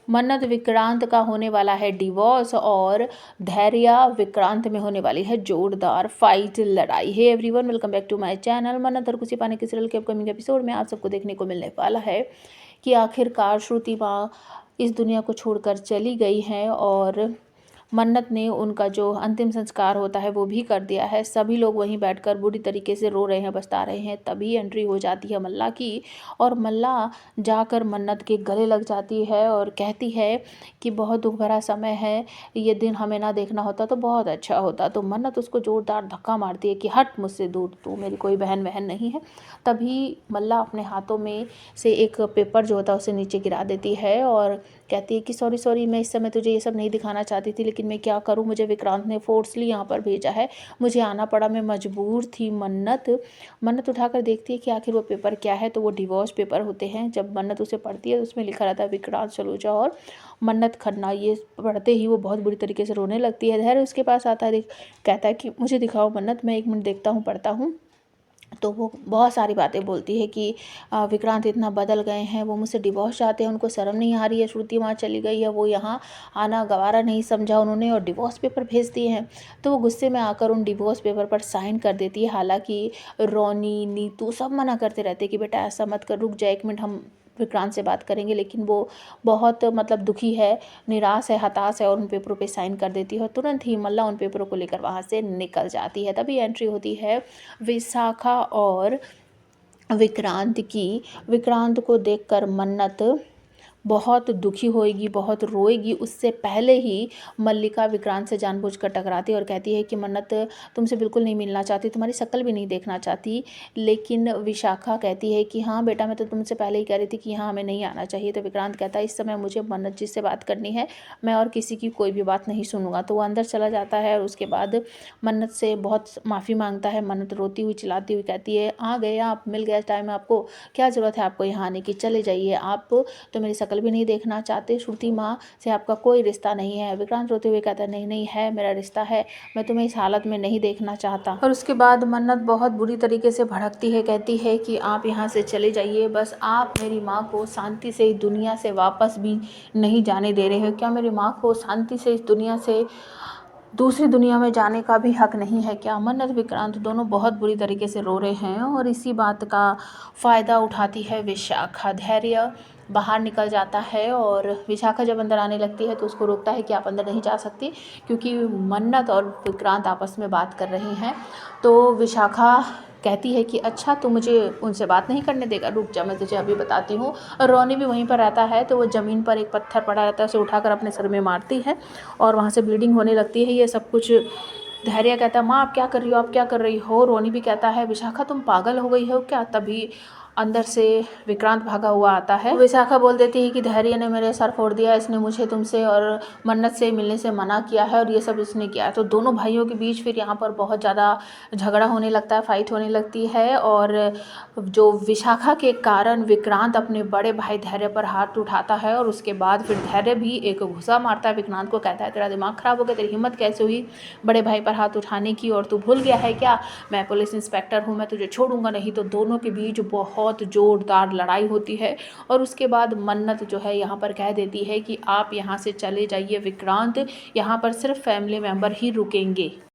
मन्नत विक्रांत का होने वाला है डिवोर्स और धैर्य विक्रांत में होने वाली है जोरदार फाइट लड़ाई। Hey everyone, welcome back to my channel. Mannat और खुशी पाने के सीरियल के अपकमिंग एपिसोड में आप सबको देखने को मिलने वाला है कि आखिरकार श्रुति माँ इस दुनिया को छोड़कर चली गई हैं और मन्नत ने उनका जो अंतिम संस्कार होता है वो भी कर दिया है। सभी लोग वहीं बैठकर बुरी तरीके से रो रहे हैं, बता रहे हैं। तभी एंट्री हो जाती है मल्ला की और मल्ला जाकर मन्नत के गले लग जाती है और कहती है कि बहुत दुख भरा समय है, ये दिन हमें ना देखना होता तो बहुत अच्छा होता। तो मन्नत उसको जोरदार धक्का मारती है कि हट मुझसे दूर, तू मेरी कोई बहन नहीं है। तभी मल्ला अपने हाथों में से एक पेपर जो होता है उसे नीचे गिरा देती है और कहती है कि सॉरी, मैं इस समय तुझे ये सब नहीं दिखाना चाहती थी, लेकिन मैं क्या करूं, मुझे विक्रांत ने फोर्सली यहाँ पर भेजा है, मुझे आना पड़ा, मैं मजबूर थी। मन्नत उठाकर देखती है कि आखिर वो पेपर क्या है। तो वो डिवोर्स पेपर होते हैं। जब मन्नत उसे पढ़ती है तो उसमें लिखा रहता है विक्रांत सलूजा और मन्नत खन्ना। ये पढ़ते ही वो बहुत बुरी तरीके से रोने लगती है। धैर्य उसके पास आता है, कहता है कि मुझे दिखाओ मन्नत, मैं 1 मिनट देखता हूँ, पढ़ता हूँ। तो वो बहुत सारी बातें बोलती है कि विक्रांत इतना बदल गए हैं, वो मुझसे डिवोर्स चाहते हैं, उनको शर्म नहीं आ रही है, श्रुति वहाँ चली गई है, वो यहाँ आना गवारा नहीं समझा उन्होंने और डिवोर्स पेपर भेज दिए हैं। तो वो गुस्से में आकर उन डिवोर्स पेपर पर साइन कर देती है। हालांकि रोनी, नीतू सब मना करते रहते कि बेटा ऐसा मत कर, रुक जा 1 मिनट, हम विक्रांत से बात करेंगे। लेकिन वो बहुत दुखी है, निराश है, हताश है और उन पेपरों पे साइन कर देती है और तुरंत ही मल्ला उन पेपरों को लेकर वहाँ से निकल जाती है। तभी एंट्री होती है विशाखा और विक्रांत की। विक्रांत को देखकर मन्नत बहुत दुखी होएगी, बहुत रोएगी। उससे पहले ही मल्लिका विक्रांत से जानबूझकर टकराती है और कहती है कि मन्नत तुमसे बिल्कुल नहीं मिलना चाहती, तुम्हारी शक्ल भी नहीं देखना चाहती। लेकिन विशाखा कहती है कि हाँ बेटा, मैं तो तुमसे पहले ही कह रही थी कि यहाँ हमें नहीं आना चाहिए। तो विक्रांत कहता है इस समय मुझे मन्नत जी से बात करनी है, मैं और किसी की कोई भी बात नहीं सुनूंगा। तो वो अंदर चला जाता है और उसके बाद मन्नत से बहुत माफ़ी मांगता है। मन्नत रोती हुई चिल्लाती हुई कहती है आ गए आप, मिल गया टाइम आपको, क्या ज़रूरत है आपको यहाँ आने की, चले जाइए, आप तो मेरी शक्ल भी नहीं देखना चाहते, श्रुति माँ से आपका कोई रिश्ता नहीं है। विक्रांत रोते हुए कहता है नहीं है, मेरा रिश्ता है, मैं तुम्हें इस हालत में नहीं देखना चाहता। और उसके बाद मन्नत बहुत बुरी तरीके से भड़कती है, कहती है कि आप यहाँ से चले जाइए, बस आप मेरी माँ को शांति से इस दुनिया से वापस भी नहीं जाने दे रहे हो। क्या मेरी माँ को शांति से इस दुनिया से दूसरी दुनिया में जाने का भी हक नहीं है क्या? मन्नत विक्रांत दोनों बहुत बुरी तरीके से रो रहे हैं और इसी बात का फ़ायदा उठाती है विशाखा। धैर्य बाहर निकल जाता है और विशाखा जब अंदर आने लगती है तो उसको रोकता है कि आप अंदर नहीं जा सकती, क्योंकि मन्नत और विक्रांत आपस में बात कर रहे हैं। तो विशाखा कहती है कि अच्छा तू मुझे उनसे बात नहीं करने देगा, रुक जा, मैं तुझे अभी बताती हूँ। और रोनी भी वहीं पर रहता है तो वो ज़मीन पर एक पत्थर पड़ा रहता है, उसे उठाकर अपने सर में मारती है और वहाँ से ब्लीडिंग होने लगती है। ये सब कुछ धैर्य कहता है माँ आप क्या कर रही हो, आप क्या कर रही हो। रोनी भी कहता है विशाखा तुम पागल हो गई हो क्या। तभी अंदर से विक्रांत भागा हुआ आता है। विशाखा बोल देती है कि धैर्य ने मेरे सर फोड़ दिया, इसने मुझे तुमसे और मन्नत से मिलने से मना किया है और ये सब इसने किया है। तो दोनों भाइयों के बीच फिर यहाँ पर बहुत ज़्यादा झगड़ा होने लगता है, फाइट होने लगती है और जो विशाखा के कारण विक्रांत अपने बड़े भाई धैर्य पर हाथ उठाता है और उसके बाद फिर धैर्य भी एक घुसा मारता है विक्रांत को, कहता है तेरा दिमाग खराब हो गया, तेरी हिम्मत कैसे हुई बड़े भाई पर हाथ उठाने की, और तू भूल गया है क्या मैं पुलिस इंस्पेक्टर हूँ, मैं तुझे छोड़ूंगा नहीं। तो दोनों के बीच बहुत जोरदार लड़ाई होती है और उसके बाद मन्नत जो है यहाँ पर कह देती है कि आप यहाँ से चले जाइए विक्रांत, यहाँ पर सिर्फ फैमिली मेम्बर ही रुकेंगे।